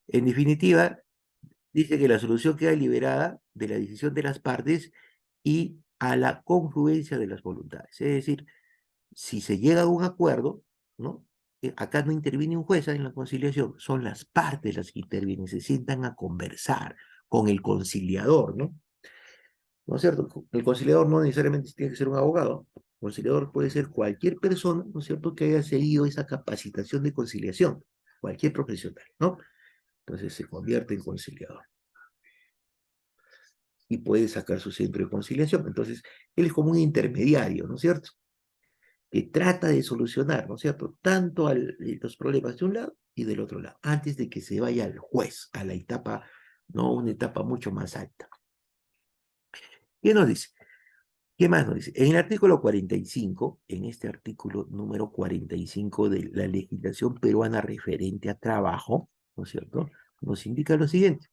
En definitiva, dice que la solución queda liberada de la decisión de las partes y a la confluencia de las voluntades. Es decir, si se llega a un acuerdo, ¿no? Acá no interviene un juez en la conciliación, son las partes las que intervienen, se sientan a conversar con el conciliador, ¿no? ¿No es cierto? El conciliador no necesariamente tiene que ser un abogado, el conciliador puede ser cualquier persona, ¿no es cierto?, que haya seguido esa capacitación de conciliación, cualquier profesional, ¿no? Entonces se convierte en conciliador y puede sacar su centro de conciliación. Entonces, él es como un intermediario, ¿no es cierto?, que trata de solucionar, ¿no es cierto?, tanto los problemas de un lado y del otro lado, antes de que se vaya al juez, a la etapa, ¿no?, una etapa mucho más alta. ¿Qué nos dice? ¿Qué más nos dice? En el artículo 45, en este artículo número 45 de la legislación peruana referente a trabajo, ¿no es cierto?, nos indica lo siguiente.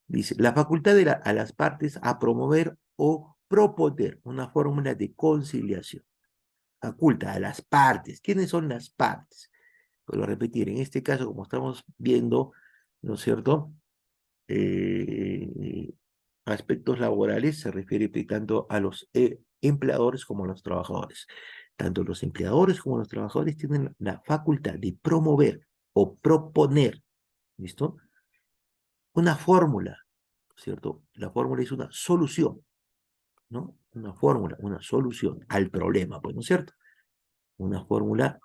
Dice, la facultad a las partes a promover o proponer una fórmula de conciliación. Faculta a las partes. ¿Quiénes son las partes? Vuelvo a repetir, en este caso, como estamos viendo, ¿no es cierto?, eh, aspectos laborales se refiere tanto a los empleadores como a los trabajadores. Tanto los empleadores como los trabajadores tienen la facultad de promover o proponer, ¿listo?, una fórmula, ¿cierto? La fórmula es una solución, ¿no? Una fórmula, una solución al problema, pues, ¿no es cierto? Una fórmula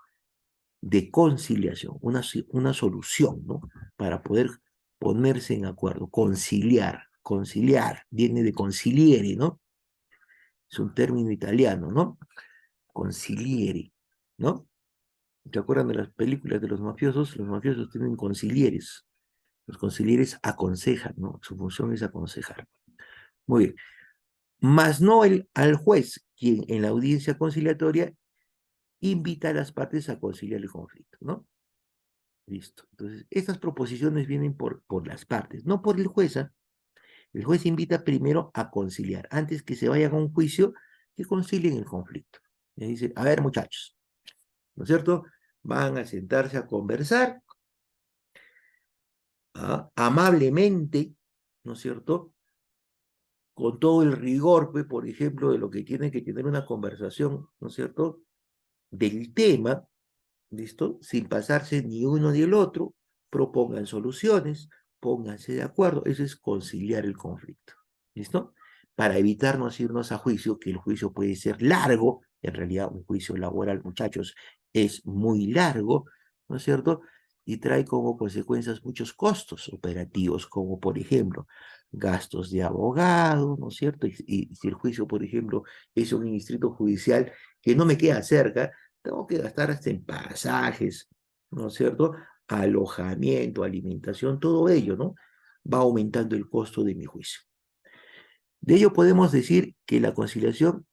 de conciliación, una solución, ¿no? Para poder ponerse en acuerdo, conciliar, viene de conciliere, ¿no? Es un término italiano, ¿no? Conciliere, ¿no? ¿Te acuerdan de las películas de los mafiosos? Los mafiosos tienen concilieres. Los concilieres aconsejan, ¿no? Su función es aconsejar. Muy bien. Más no al juez, quien en la audiencia conciliatoria invita a las partes a conciliar el conflicto, ¿no? Listo. Entonces, estas proposiciones vienen por las partes, no por el juez. El juez invita primero a conciliar, antes que se vayan a un juicio, que concilien el conflicto. Y dice, a ver, muchachos, ¿no es cierto? Van a sentarse a conversar, amablemente, ¿no es cierto?, con todo el rigor, pues, por ejemplo, de lo que tiene que tener una conversación, ¿no es cierto?, del tema, ¿listo?, sin pasarse ni uno ni el otro, propongan soluciones, pónganse de acuerdo, eso es conciliar el conflicto, ¿listo? Para evitarnos irnos a juicio, que el juicio puede ser largo, en realidad un juicio laboral, muchachos, es muy largo, ¿no es cierto?, y trae como consecuencias muchos costos operativos, como por ejemplo, gastos de abogado, ¿no es cierto? Y si el juicio, por ejemplo, es un distrito judicial que no me queda cerca, tengo que gastar hasta en pasajes, ¿no es cierto?, alojamiento, alimentación, todo ello, ¿no? Va aumentando el costo de mi juicio. De ello podemos decir que la conciliación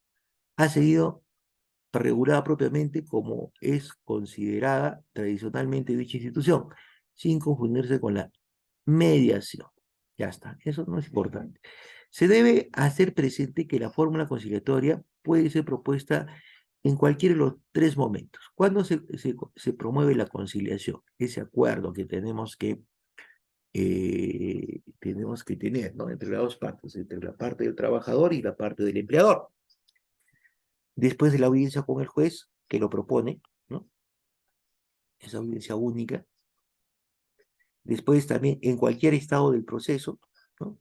ha sido regulada propiamente como es considerada tradicionalmente dicha institución, sin confundirse con la mediación. Ya está, eso no es importante. Se debe hacer presente que la fórmula conciliatoria puede ser propuesta en cualquiera de los tres momentos. ¿Cuándo se promueve la conciliación? Ese acuerdo que tenemos que tener, ¿no?, entre las dos partes, entre la parte del trabajador y la parte del empleador. Después de la audiencia con el juez que lo propone, ¿no?, esa audiencia única. Después también en cualquier estado del proceso, ¿no?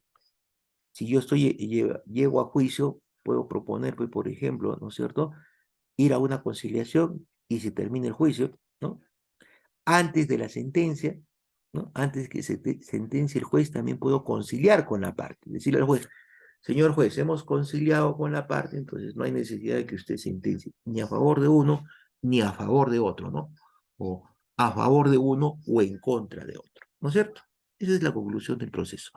Si yo llego a juicio, puedo proponer, pues, por ejemplo, ¿no es cierto?, ir a una conciliación y se termine el juicio, ¿no? Antes de la sentencia, ¿no?, antes que se sentencie el juez, también puedo conciliar con la parte, decirle al juez, señor juez, hemos conciliado con la parte, entonces no hay necesidad de que usted sentencie ni a favor de uno ni a favor de otro, ¿no? O a favor de uno o en contra de otro, ¿no es cierto? Esa es la conclusión del proceso.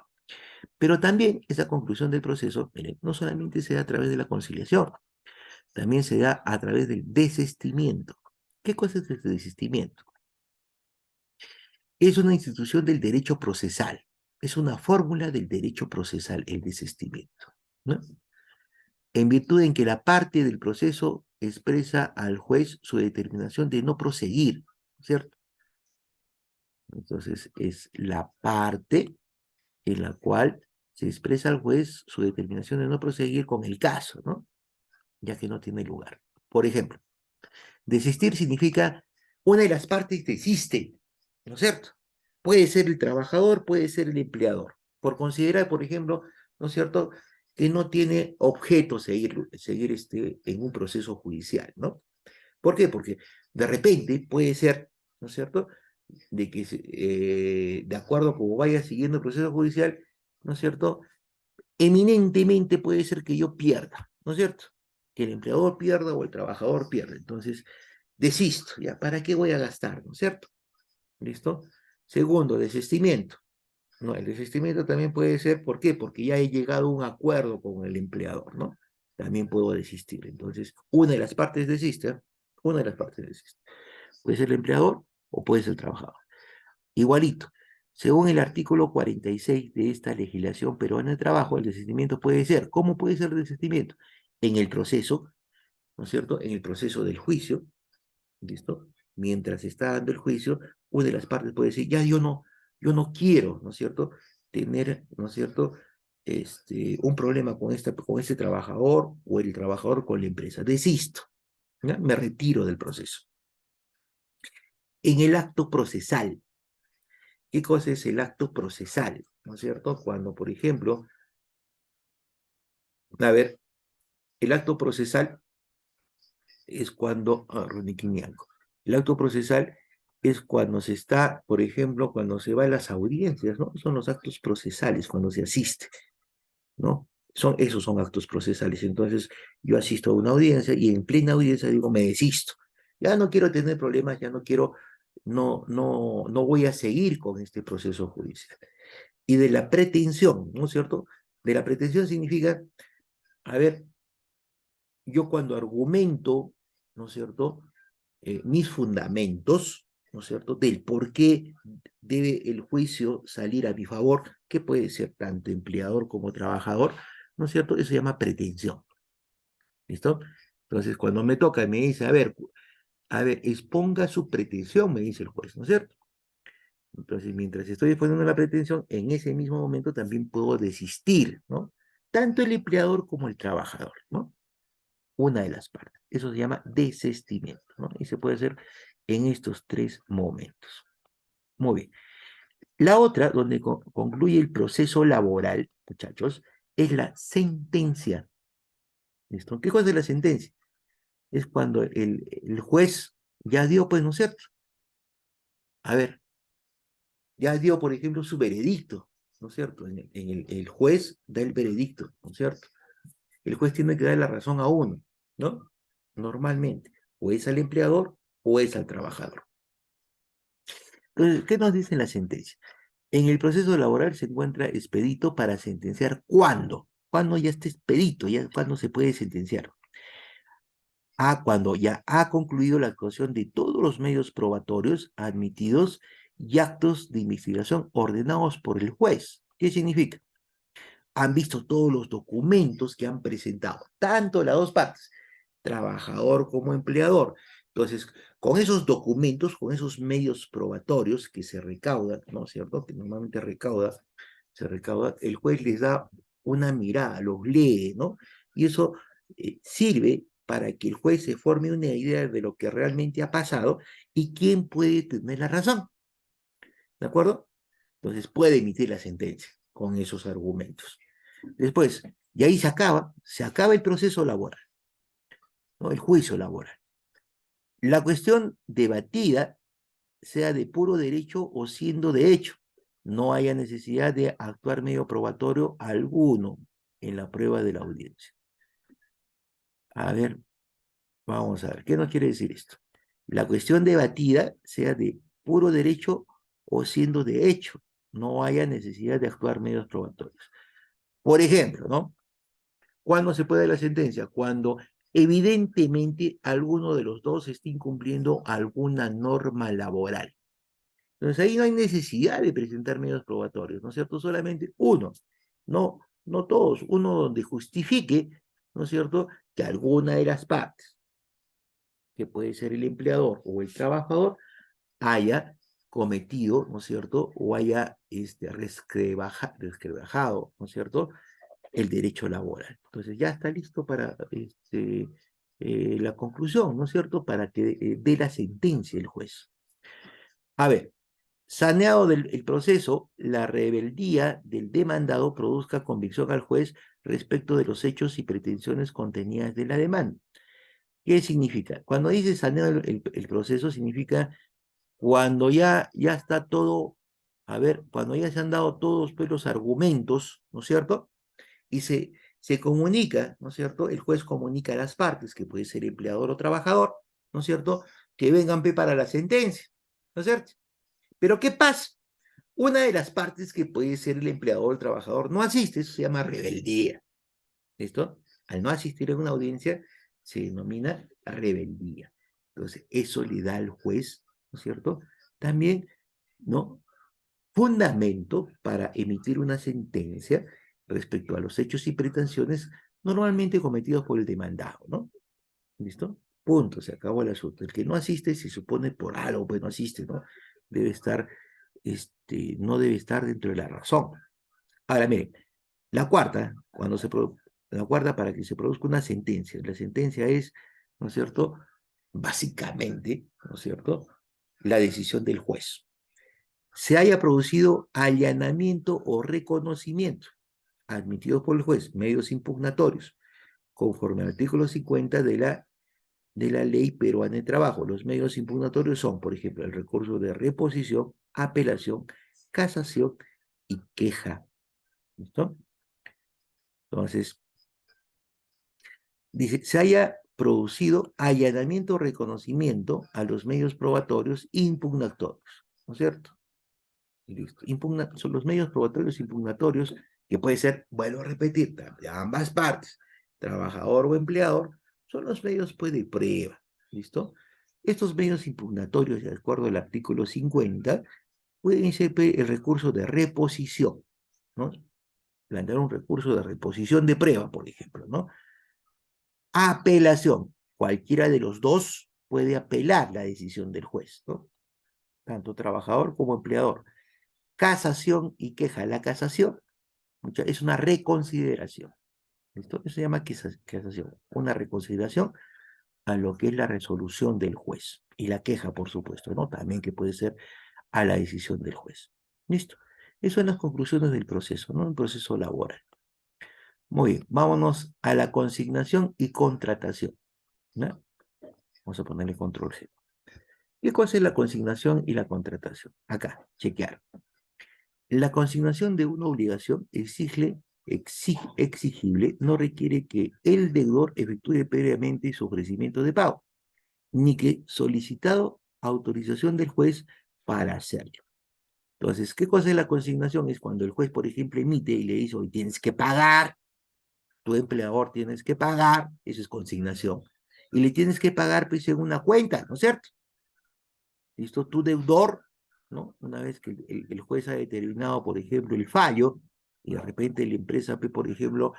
Pero también esa conclusión del proceso, miren, no solamente se da a través de la conciliación, también se da a través del desistimiento. ¿Qué cosa es el desistimiento? Es una institución del derecho procesal, es una fórmula del derecho procesal, el desistimiento, ¿no? En virtud en que la parte del proceso expresa al juez su determinación de no proseguir, ¿cierto? Entonces, es la parte en la cual se expresa al juez su determinación de no proseguir con el caso, ¿no? Ya que no tiene lugar. Por ejemplo, desistir significa una de las partes desiste, ¿no es cierto? Puede ser el trabajador, puede ser el empleador, por considerar, por ejemplo, ¿no es cierto?, que no tiene objeto seguir en un proceso judicial, ¿no? ¿Por qué? Porque de repente puede ser, ¿no es cierto?, de que de acuerdo a cómo vaya siguiendo el proceso judicial, ¿no es cierto?, eminentemente puede ser que yo pierda, ¿no es cierto? Que el empleador pierda o el trabajador pierda. Entonces, desisto, ¿ya? ¿Para qué voy a gastar, no es cierto? ¿Listo? Segundo, desistimiento. No, el desistimiento también puede ser, ¿por qué? Porque ya he llegado a un acuerdo con el empleador, ¿no? También puedo desistir. Entonces, una de las partes desiste, ¿eh? Una de las partes desiste. Puede ser el empleador o puede ser el trabajador. Igualito. Según el artículo 46 de esta legislación peruana de trabajo, el desistimiento puede ser, ¿cómo puede ser el desistimiento? En el proceso, ¿no es cierto? En el proceso del juicio, ¿listo? Mientras está dando el juicio, una de las partes puede decir, ya yo no quiero, ¿no es cierto?, tener, ¿no es cierto?, un problema con este trabajador o el trabajador con la empresa. Desisto, ¿ya? Me retiro del proceso. En el acto procesal, ¿qué cosa es el acto procesal? ¿No es cierto? Cuando, por ejemplo, a ver, el acto procesal es cuando, el acto procesal es cuando se está, por ejemplo, cuando se va a las audiencias, ¿no? Son los actos procesales, cuando se asiste, ¿no? Esos son actos procesales. Entonces, yo asisto a una audiencia y en plena audiencia digo, me desisto. Ya no quiero tener problemas, ya no quiero, no voy a seguir con este proceso judicial. Y de la pretensión, ¿no es cierto? De la pretensión significa, a ver, yo cuando argumento, ¿no es cierto?, mis fundamentos, ¿no es cierto?, del por qué debe el juicio salir a mi favor, que puede ser tanto empleador como trabajador, ¿no es cierto? Eso se llama pretensión, ¿listo? Entonces, cuando me toca y me dice, a ver, exponga su pretensión, me dice el juez, ¿no es cierto? Entonces, mientras estoy exponiendo la pretensión, en ese mismo momento también puedo desistir, ¿no? Tanto el empleador como el trabajador, ¿no? Una de las partes. Eso se llama desistimiento, ¿no? Y se puede hacer en estos tres momentos. Muy bien. La otra, donde concluye el proceso laboral, muchachos, es la sentencia. ¿Listo? ¿Qué cosa es la sentencia? Es cuando el juez ya dio, pues, ¿no es cierto? A ver, ya dio, por ejemplo, su veredicto, ¿no es cierto? El juez da el veredicto, ¿no es cierto? El juez tiene que dar la razón a uno, ¿no? Normalmente, o es al empleador o es al trabajador. Entonces, ¿qué nos dice la sentencia? En el proceso laboral se encuentra expedito para sentenciar ¿cuándo? Cuando ya está expedito, ya cuando se puede sentenciar. Cuando ya ha concluido la actuación de todos los medios probatorios admitidos y actos de investigación ordenados por el juez. ¿Qué significa? Han visto todos los documentos que han presentado, tanto las dos partes, trabajador como empleador. Entonces, con esos documentos, con esos medios probatorios que se recaudan, ¿no es cierto?, que normalmente se recauda, el juez les da una mirada, los lee, ¿no? Y eso sirve para que el juez se forme una idea de lo que realmente ha pasado y quién puede tener la razón, ¿de acuerdo? Entonces puede emitir la sentencia con esos argumentos. Después, y ahí se acaba el proceso laboral, ¿no? El juicio laboral. La cuestión debatida, sea de puro derecho o siendo de hecho, no haya necesidad de actuar medio probatorio alguno en la prueba de la audiencia. A ver, vamos a ver, ¿qué nos quiere decir esto? La cuestión debatida, sea de puro derecho o siendo de hecho, no haya necesidad de actuar medios probatorios. Por ejemplo, ¿no? ¿Cuándo se puede dar la sentencia? Cuando evidentemente alguno de los dos esté incumpliendo alguna norma laboral. Entonces ahí no hay necesidad de presentar medios probatorios, ¿no es cierto? Solamente uno, no todos, uno donde justifique, ¿no es cierto?, que alguna de las partes, que puede ser el empleador o el trabajador, haya cometido, ¿no es cierto?, o haya resquebrajado, ¿no es cierto?, el derecho laboral. Entonces ya está listo para la conclusión, ¿no es cierto?, para que dé la sentencia el juez. A ver, saneado el proceso, la rebeldía del demandado produzca convicción al juez respecto de los hechos y pretensiones contenidas de la demanda. ¿Qué significa? Cuando dice saneado el proceso, significa cuando ya está todo, a ver, cuando ya se han dado todos pues, los argumentos, ¿no es cierto? Y se comunica, ¿no es cierto? El juez comunica a las partes, que puede ser empleador o trabajador, ¿no es cierto? Que vengan pe para la sentencia, ¿no es cierto? Pero ¿qué pasa? Una de las partes que puede ser el empleador o el trabajador no asiste, eso se llama rebeldía, ¿listo? Al no asistir a una audiencia se denomina rebeldía. Entonces, eso le da al juez, ¿no es cierto? También, ¿no? Fundamento para emitir una sentencia respecto a los hechos y pretensiones normalmente cometidos por el demandado, ¿no? ¿Listo? Punto, se acabó el asunto. El que no asiste se supone por algo, pues no asiste, ¿no? Debe estar, no debe estar dentro de la razón. Ahora, miren, la cuarta, la cuarta para que se produzca una sentencia. La sentencia es, ¿no es cierto? Básicamente, ¿no es cierto? La decisión del juez. Se haya producido allanamiento o reconocimiento admitidos por el juez, medios impugnatorios, conforme al artículo 50 de la Ley Peruana de Trabajo. Los medios impugnatorios son, por ejemplo, el recurso de reposición, apelación, casación y queja. ¿Listo? Entonces, dice, se haya producido allanamiento o reconocimiento a los medios probatorios impugnatorios, ¿no es cierto? Listo. Son los medios probatorios impugnatorios, que puede ser, vuelvo a repetir, de ambas partes, trabajador o empleador, son los medios pues, de prueba. ¿Listo? Estos medios impugnatorios, de acuerdo al artículo 50, pueden ser el recurso de reposición, ¿no? Plantear un recurso de reposición de prueba, por ejemplo, ¿no? Apelación. Cualquiera de los dos puede apelar la decisión del juez, ¿no? Tanto trabajador como empleador. Casación y queja. La casación es una reconsideración. ¿Listo? Eso se llama casación. Una reconsideración a lo que es la resolución del juez. Y la queja, por supuesto, ¿no? También que puede ser a la decisión del juez. ¿Listo? Eso son las conclusiones del proceso, ¿no? El proceso laboral. Muy bien, vámonos a la consignación y contratación, ¿no? Vamos a ponerle control C. ¿Qué cosa es la consignación y la contratación? Acá, chequear. La consignación de una obligación exigible no requiere que el deudor efectúe previamente su ofrecimiento de pago, ni que solicitado autorización del juez para hacerlo. Entonces, ¿qué cosa es la consignación? Es cuando el juez, por ejemplo, emite y le dice, hoy tienes que pagar, tu empleador tienes que pagar, eso es consignación. Y le tienes que pagar, pues, en una cuenta, ¿no es cierto? ¿Listo? Tu deudor, ¿no? Una vez que el juez ha determinado, por ejemplo, el fallo, y de repente la empresa, pues, por ejemplo,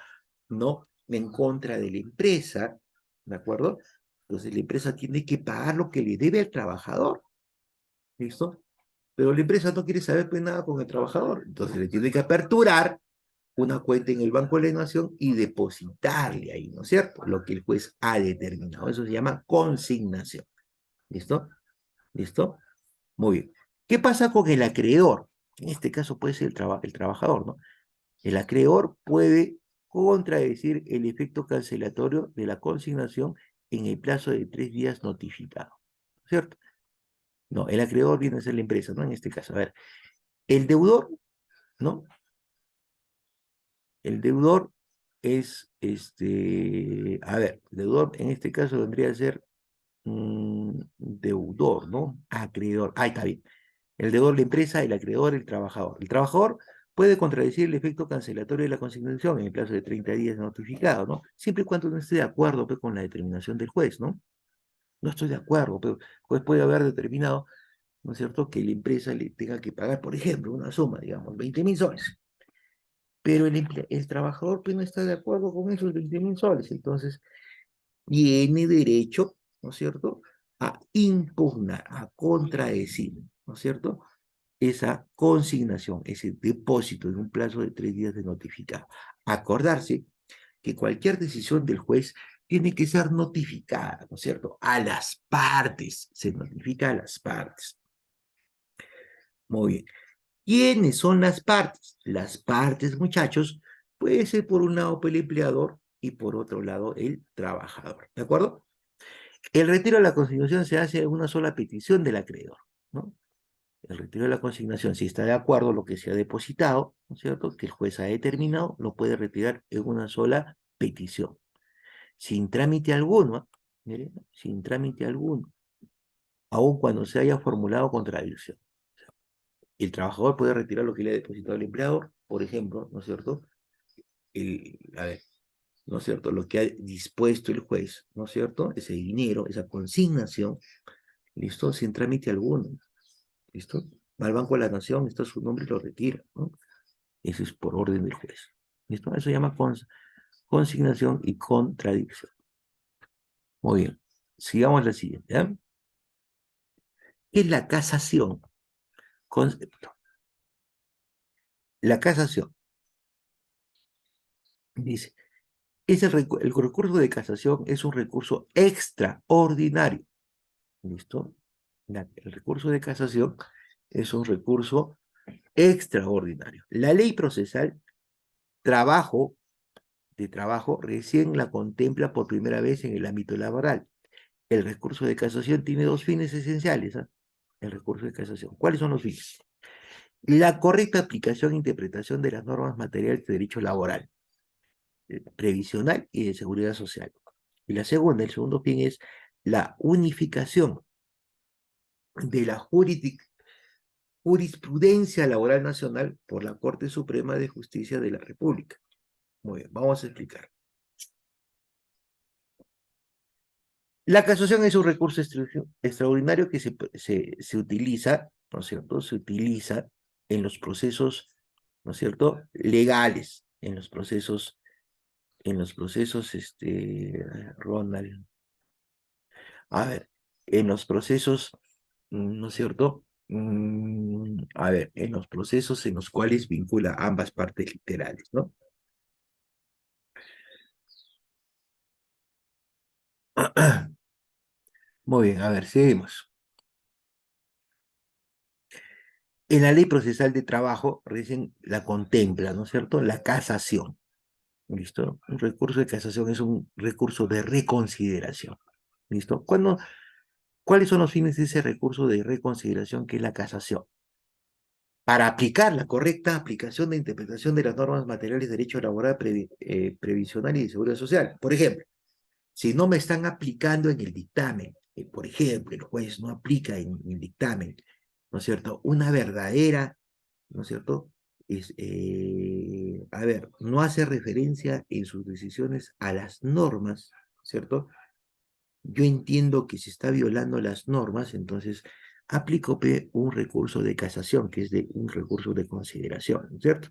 no en contra de la empresa, ¿de acuerdo? Entonces la empresa tiene que pagar lo que le debe al trabajador, ¿listo? Pero la empresa no quiere saber pues nada con el trabajador, entonces le tiene que aperturar una cuenta en el Banco de la Nación y depositarle ahí, ¿no es cierto? Lo que el juez ha determinado, eso se llama consignación, ¿listo? ¿Listo? Muy bien. ¿Qué pasa con el acreedor? En este caso puede ser el trabajador, ¿no? El acreedor puede contradecir el efecto cancelatorio de la consignación en el plazo de 3 días notificado, ¿cierto? No, el acreedor viene a ser la empresa, ¿no? En este caso, a ver, el deudor, ¿no? El deudor es, a ver, el deudor en este caso vendría a ser deudor, ¿no? Acreedor, ahí está bien. El deudor, la empresa, el acreedor, el trabajador. El trabajador puede contradecir el efecto cancelatorio de la consignación en el plazo de 30 días notificado, ¿no? Siempre y cuando no esté de acuerdo pues, con la determinación del juez, ¿no? No estoy de acuerdo, pero el juez puede haber determinado, ¿no es cierto?, que la empresa le tenga que pagar, por ejemplo, una suma, digamos, 20.000 soles. Pero el trabajador pues, no está de acuerdo con esos 20.000 soles. Entonces, tiene derecho, ¿no es cierto?, a impugnar, a contradecir. ¿no es cierto?, esa consignación, ese depósito en un plazo de 3 días de notificado. Acordarse que cualquier decisión del juez tiene que ser notificada, ¿no es cierto?, a las partes, se notifica a las partes. Muy bien. ¿Quiénes son las partes? Las partes, muchachos, puede ser por un lado el empleador y por otro lado el trabajador, ¿de acuerdo? El retiro de la consignación se hace en una sola petición del acreedor, ¿no? El retiro de la consignación, si está de acuerdo lo que se ha depositado, ¿no es cierto?, que el juez ha determinado, lo puede retirar en una sola petición, sin trámite alguno, ¿eh? Mire, sin trámite alguno, aun cuando se haya formulado contradicción. El trabajador puede retirar lo que le ha depositado el empleador, por ejemplo, ¿no es cierto?, a ver, ¿no es cierto?, lo que ha dispuesto el juez, ¿no es cierto?, ese dinero, esa consignación, ¿listo?, sin trámite alguno, ¿listo? Va al Banco de la Nación, está su nombre y lo retira, ¿no? Eso es por orden del juez, ¿listo? Eso se llama consignación y contradicción. Muy bien, sigamos la siguiente, ¿eh? ¿Qué es la casación? Concepto. La casación, dice, el recurso de casación es un recurso extraordinario, ¿listo? El recurso de casación es un recurso extraordinario. La ley procesal trabajo, de trabajo recién la contempla por primera vez en el ámbito laboral. El recurso de casación tiene dos fines esenciales, ¿eh? El recurso de casación. ¿Cuáles son los fines? La correcta aplicación e interpretación de las normas materiales de derecho laboral, previsional y de seguridad social. Y el segundo fin es la unificación de la jurisprudencia laboral nacional por la Corte Suprema de Justicia de la República. Muy bien, vamos a explicar. La casación es un recurso extraordinario que se utiliza, ¿no es cierto?, se utiliza en los procesos, ¿no es cierto?, legales, Ronald, a ver, en los procesos, ¿no es cierto?, a ver, en los procesos en los cuales vincula ambas partes literales, ¿no? Muy bien, a ver, seguimos. En la ley procesal de trabajo recién la contempla, ¿no es cierto?, la casación. ¿Listo? Un recurso de casación es un recurso de reconsideración. ¿Listo? ¿Cuáles son los fines de ese recurso de reconsideración que es la casación? Para aplicar la correcta aplicación de interpretación de las normas materiales de derecho laboral previsional y de seguridad social. Por ejemplo, si no me están aplicando en el dictamen, por ejemplo, el juez no aplica en el dictamen, ¿no es cierto?, una verdadera, ¿no es cierto?, a ver, no hace referencia en sus decisiones a las normas, ¿cierto? Yo entiendo que se está violando las normas, entonces aplico un recurso de casación, que es un recurso de consideración, ¿cierto?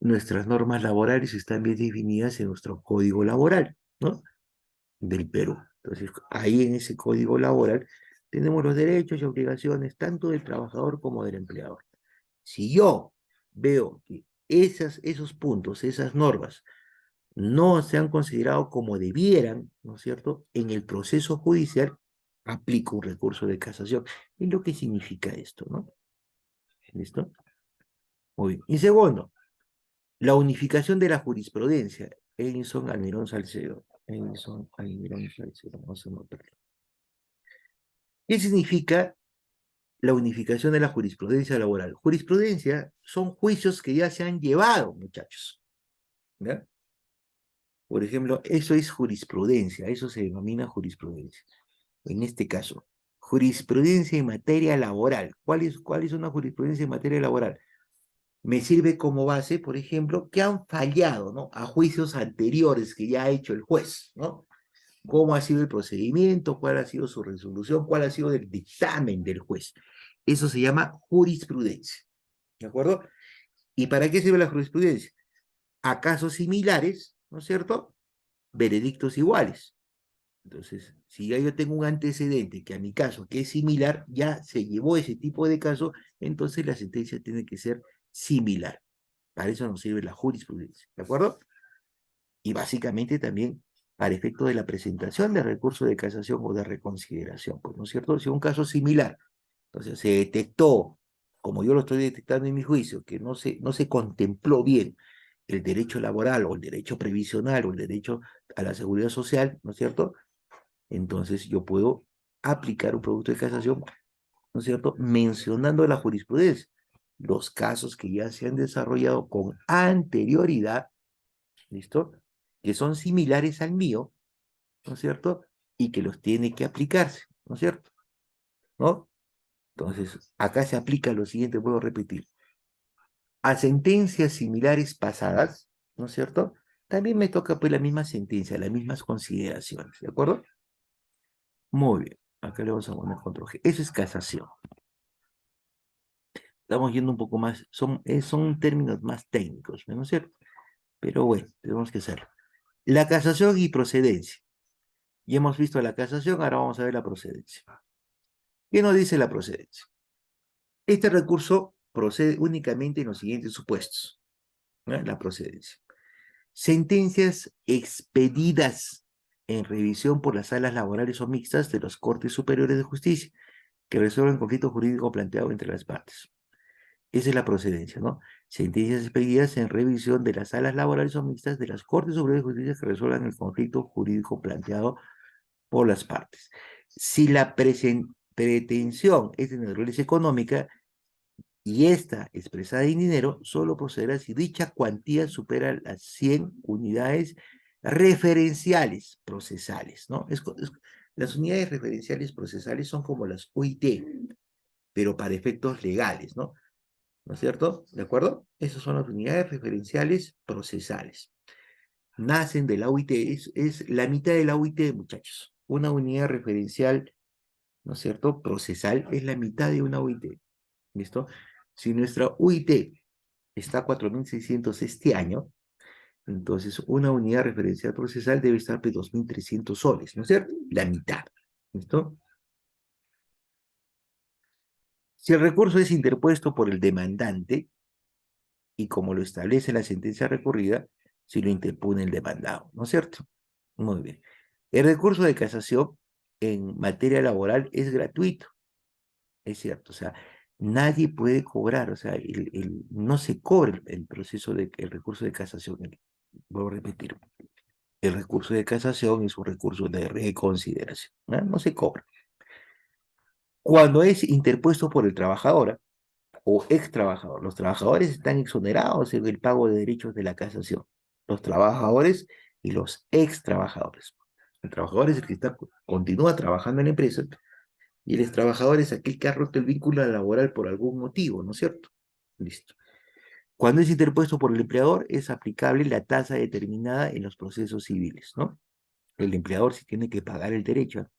Nuestras normas laborales están bien definidas en nuestro código laboral, ¿no?, del Perú. Entonces, ahí en ese código laboral tenemos los derechos y obligaciones tanto del trabajador como del empleador. Si yo veo que esos puntos, esas normas, no se han considerado como debieran, ¿no es cierto?, en el proceso judicial, aplico un recurso de casación. Es lo que significa esto, ¿no? ¿Listo? Muy bien. Y segundo, la unificación de la jurisprudencia. Edinson Almirón Salcedo. Edinson Almirón Salcedo. Vamos a anotarlo. ¿Qué significa la unificación de la jurisprudencia laboral? Jurisprudencia son juicios que ya se han llevado, muchachos, ¿ya? Por ejemplo, eso es jurisprudencia, eso se denomina jurisprudencia. En este caso, jurisprudencia en materia laboral. ¿Cuál es una jurisprudencia en materia laboral? Me sirve como base, por ejemplo, que han fallado, ¿no?, a juicios anteriores que ya ha hecho el juez, ¿no? ¿Cómo ha sido el procedimiento? ¿Cuál ha sido su resolución? ¿Cuál ha sido el dictamen del juez? Eso se llama jurisprudencia, ¿de acuerdo? ¿Y para qué sirve la jurisprudencia? A casos similares, ¿no es cierto?, veredictos iguales. Entonces, si ya yo tengo un antecedente que a mi caso, que es similar, ya se llevó ese tipo de caso, entonces la sentencia tiene que ser similar. Para eso nos sirve la jurisprudencia, ¿de acuerdo? Y básicamente también para efecto de la presentación de recurso de casación o de reconsideración, pues, ¿no es cierto? Si un caso similar, entonces se detectó, como yo lo estoy detectando en mi juicio, que no se contempló bien el derecho laboral o el derecho previsional o el derecho a la seguridad social, ¿no es cierto? Entonces yo puedo aplicar un producto de casación, ¿no es cierto? Mencionando la jurisprudencia, los casos que ya se han desarrollado con anterioridad, ¿listo? Que son similares al mío, ¿no es cierto? Y que los tiene que aplicarse, ¿no es cierto? ¿No? Entonces, acá se aplica lo siguiente, puedo repetir. A sentencias similares pasadas, ¿no es cierto? También me toca pues la misma sentencia, las mismas consideraciones, ¿de acuerdo? Muy bien, acá le vamos a poner control G. Eso es casación. Estamos yendo un poco más, son términos más técnicos, ¿no es cierto? Pero bueno, tenemos que hacerlo. La casación y procedencia. Ya hemos visto la casación, ahora vamos a ver la procedencia. ¿Qué nos dice la procedencia? Este recurso procede únicamente en los siguientes supuestos, ¿no? La procedencia. Sentencias expedidas en revisión por las salas laborales o mixtas de las Cortes Superiores de Justicia que resuelven conflicto jurídico planteado entre las partes. Esa es la procedencia, ¿no? Sentencias expedidas en revisión de las salas laborales o mixtas de las Cortes Superiores de Justicia que resuelvan el conflicto jurídico planteado por las partes. Si la pretensión es de naturaleza económica y esta expresada en dinero, solo procederá si dicha cuantía supera las 100 unidades referenciales procesales, ¿no? Las unidades referenciales procesales son como las UIT, pero para efectos legales, ¿no? ¿No es cierto? ¿De acuerdo? Esas son las unidades referenciales procesales. Nacen de la UIT, es la mitad de la UIT, muchachos. Una unidad referencial, ¿no es cierto? Procesal es la mitad de una UIT. ¿Listo? Si nuestra UIT está a 4.600 este año, entonces una unidad referencial procesal debe estar de 2.300 soles, ¿no es cierto? La mitad. ¿Listo? Si el recurso es interpuesto por el demandante, y como lo establece la sentencia recurrida, si lo interpone el demandado, ¿no es cierto? Muy bien. El recurso de casación en materia laboral es gratuito, es cierto, o sea, nadie puede cobrar, o sea, no se cobra el proceso el recurso de casación. Vuelvo a repetir, el recurso de casación es un recurso de reconsideración, ¿no? No se cobra. Cuando es interpuesto por el trabajador o ex trabajador, los trabajadores están exonerados en el pago de derechos de la casación. Los trabajadores y los ex trabajadores. El trabajador es el que continúa trabajando en la empresa y el ex trabajador es aquel que ha roto el vínculo laboral por algún motivo, ¿no es cierto? Listo. Cuando es interpuesto por el empleador, es aplicable la tasa determinada en los procesos civiles, ¿no? El empleador sí tiene que pagar el derecho.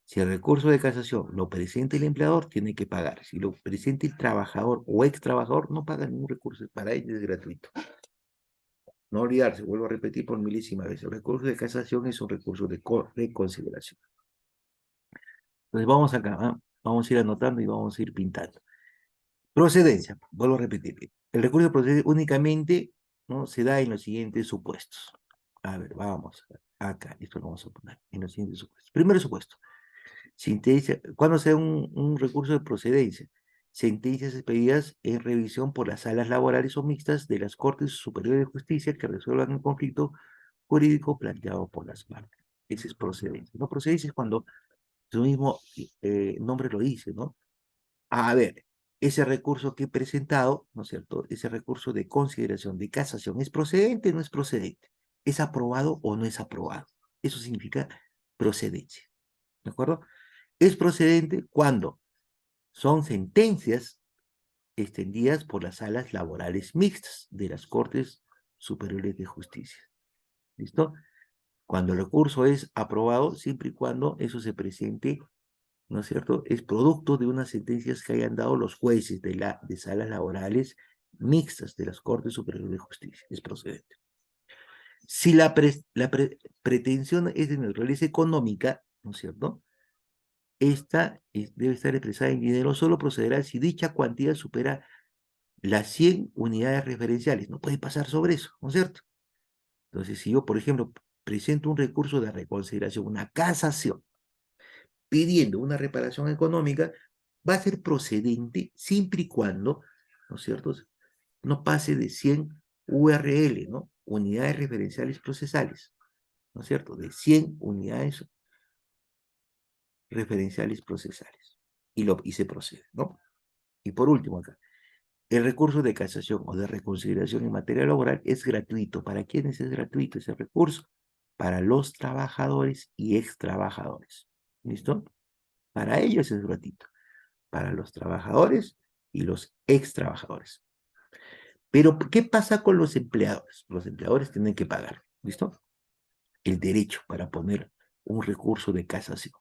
Si el recurso de casación lo presenta el empleador, tiene que pagar. Si lo presenta el trabajador o ex trabajador, no paga ningún recurso. Para ellos es gratuito. No olvidarse, vuelvo a repetir por milésima vez. El recurso de casación es un recurso de reconsideración. Entonces vamos acá, ¿ah? Vamos a ir anotando y vamos a ir pintando. Procedencia, vuelvo a repetir. El recurso de procedencia únicamente, ¿no?, se da en los siguientes supuestos. A ver, vamos acá, esto lo vamos a poner en los siguientes supuestos. Primero supuesto. Sentencia, ¿cuándo se da un recurso de procedencia? Sentencias expedidas en revisión por las salas laborales o mixtas de las Cortes Superiores de Justicia que resuelvan el conflicto jurídico planteado por las partes. Ese es procedencia. No, procedencia es cuando su mismo nombre lo dice, ¿no? A ver, ese recurso que he presentado, ¿no es cierto? Ese recurso de consideración, de casación, ¿es procedente o no es procedente? ¿Es aprobado o no es aprobado? Eso significa procedencia, ¿de acuerdo? Es procedente cuando son sentencias extendidas por las salas laborales mixtas de las Cortes Superiores de Justicia. ¿Listo? Cuando el recurso es aprobado, siempre y cuando eso se presente, ¿no es cierto?, es producto de unas sentencias que hayan dado los jueces de salas laborales mixtas de las Cortes Superiores de Justicia. Es procedente. Si pretensión es de naturaleza económica, ¿no es cierto? Esta debe estar expresada en dinero, solo procederá si dicha cuantía supera las 100 unidades referenciales. No puede pasar sobre eso, ¿no es cierto? Entonces, si yo, por ejemplo, presento un recurso de reconsideración, una casación, pidiendo una reparación económica, va a ser procedente siempre y cuando, ¿no es cierto?, no pase de 100 URL, ¿no? Unidades referenciales procesales, ¿no es cierto? De 100 unidades referenciales procesales. Y se procede, ¿no? Y por último acá, el recurso de casación o de reconsideración en materia laboral es gratuito. ¿Para quiénes es gratuito ese recurso? Para los trabajadores y ex trabajadores. ¿Listo? Para ellos es gratuito. Para los trabajadores y los ex trabajadores. Pero, ¿qué pasa con los empleadores? Los empleadores tienen que pagar. ¿Listo? El derecho para poner un recurso de casación.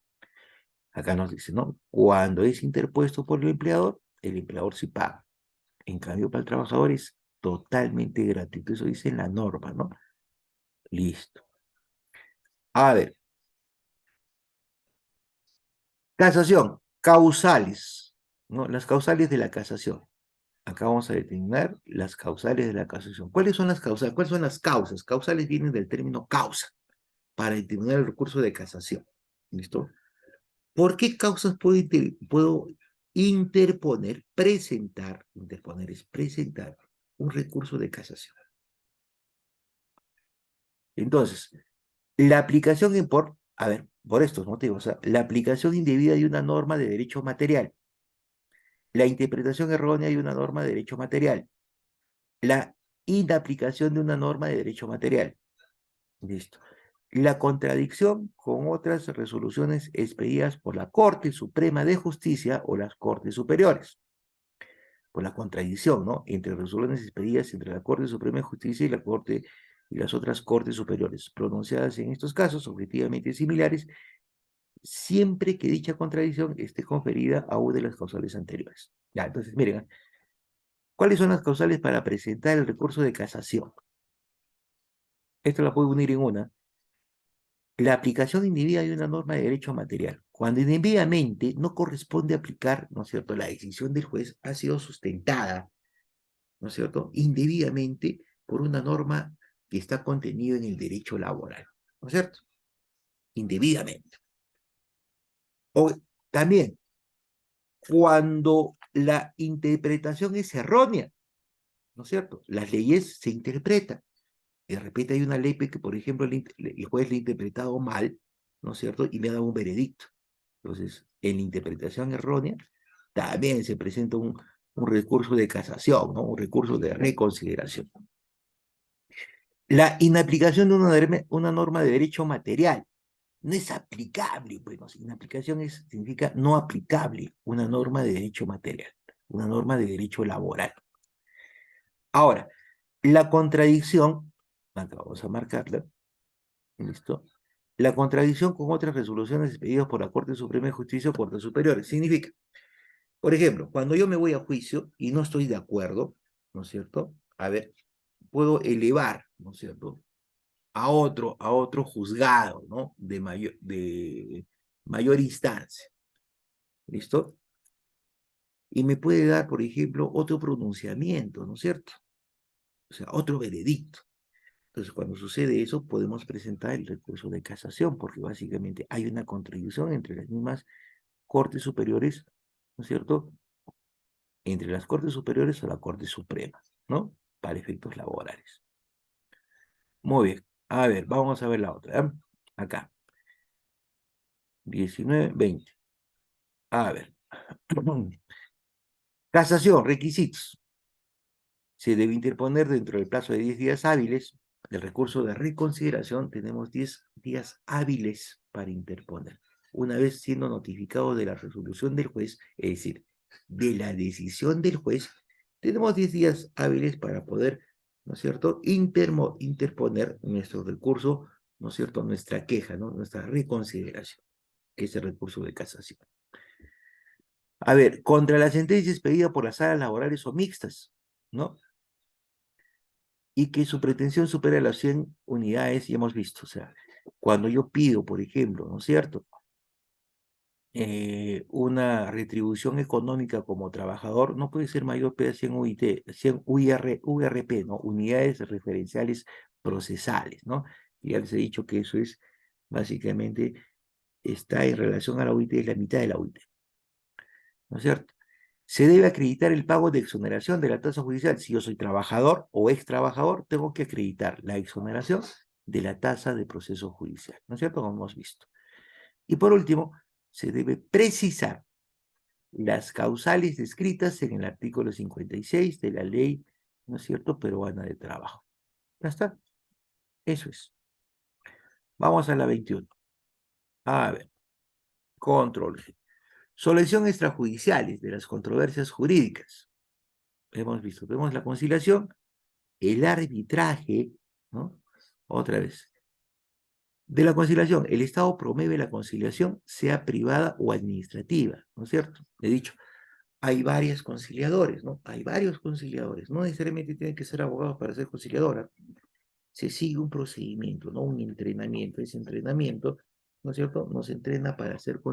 Acá nos dice, ¿no? Cuando es interpuesto por el empleador sí paga. En cambio, para el trabajador es totalmente gratuito. Eso dice la norma, ¿no? Listo. A ver, casación, causales, ¿no? Las causales de la casación. Acá vamos a determinar las causales de la casación. ¿Cuáles son las causales? ¿Cuáles son las causas? Causales vienen del término causa, para determinar el recurso de casación. ¿Listo? ¿Por qué causas puedo interponer, presentar? Interponer es presentar un recurso de casación. Entonces, la aplicación a ver, por estos motivos, la aplicación indebida de una norma de derecho material, la interpretación errónea de una norma de derecho material, la inaplicación de una norma de derecho material. Listo. La contradicción con otras resoluciones expedidas por la Corte Suprema de Justicia o las Cortes Superiores. Por la contradicción, ¿no? Entre resoluciones expedidas entre la Corte Suprema de Justicia y la Corte y las otras Cortes Superiores, pronunciadas en estos casos objetivamente similares, siempre que dicha contradicción esté conferida a una de las causales anteriores. Ya, entonces, miren, ¿cuáles son las causales para presentar el recurso de casación? Esto la puedo unir en una. La aplicación indebida de una norma de derecho material. Cuando indebidamente no corresponde aplicar, ¿no es cierto?, la decisión del juez ha sido sustentada, ¿no es cierto?, indebidamente por una norma que está contenida en el derecho laboral, ¿no es cierto? Indebidamente. O también, cuando la interpretación es errónea, ¿no es cierto? Las leyes se interpretan. De repente hay una ley que, por ejemplo, el juez le ha interpretado mal, ¿no es cierto? Y me ha dado un veredicto. Entonces, en la interpretación errónea, también se presenta un recurso de casación, ¿no? Un recurso de reconsideración. La inaplicación de una norma de derecho material. No es aplicable, bueno, inaplicación significa no aplicable una norma de derecho material, una norma de derecho laboral. Ahora, la contradicción, acá vamos a marcarla, ¿listo? La contradicción con otras resoluciones expedidas por la Corte Suprema de Justicia o Cortes Superiores. Significa, por ejemplo, cuando yo me voy a juicio y no estoy de acuerdo, ¿no es cierto? A ver, puedo elevar, ¿no es cierto?, a otro juzgado, ¿no? De mayor instancia, ¿listo? Y me puede dar, por ejemplo, otro pronunciamiento, ¿no es cierto? O sea, otro veredicto. Entonces, cuando sucede eso, podemos presentar el recurso de casación, porque básicamente hay una contradicción entre las mismas Cortes Superiores, ¿no es cierto?, entre las Cortes Superiores o la Corte Suprema, ¿no? Para efectos laborales. Muy bien. A ver, vamos a ver la otra. ¿Eh? Acá. 19, 20. A ver. Casación, requisitos. Se debe interponer dentro del plazo de 10 días hábiles. El recurso de reconsideración tenemos 10 días hábiles para interponer. Una vez siendo notificado de la resolución del juez, es decir, de la decisión del juez, tenemos 10 días hábiles para poder, ¿no es cierto?, interponer nuestro recurso, ¿no es cierto?, nuestra queja, ¿no?, nuestra reconsideración, que es el recurso de casación. A ver, contra la sentencia expedida por las salas laborales o mixtas, ¿no? y que su pretensión supera las 100 unidades, y hemos visto, o sea, cuando yo pido, por ejemplo, ¿no es cierto?, una retribución económica como trabajador, no puede ser mayor que 100 UIT, 100 URP, ¿no? Unidades referenciales procesales, ¿no? Ya les he dicho que eso es, básicamente, está en relación a la UIT, es la mitad de la UIT, ¿no es cierto? Se debe acreditar el pago de exoneración de la tasa judicial. Si yo soy trabajador o ex trabajador, tengo que acreditar la exoneración de la tasa de proceso judicial, ¿no es cierto? Como hemos visto. Y por último, se debe precisar las causales descritas en el artículo 56 de la ley, ¿no es cierto?, peruana de trabajo. Ya está. Eso es. Vamos a la 21. A ver, control G. Solución extrajudiciales de las controversias jurídicas. Hemos visto, vemos la conciliación, el arbitraje, ¿no? Otra vez. De la conciliación, el Estado promueve la conciliación, sea privada o administrativa, ¿no es cierto? He dicho, hay varios conciliadores, ¿no? Hay varios conciliadores. No necesariamente tienen que ser abogados para ser conciliadora. Se sigue un procedimiento, ¿no? Un entrenamiento. Ese entrenamiento, ¿no es cierto?, nos entrena para ser conciliadores.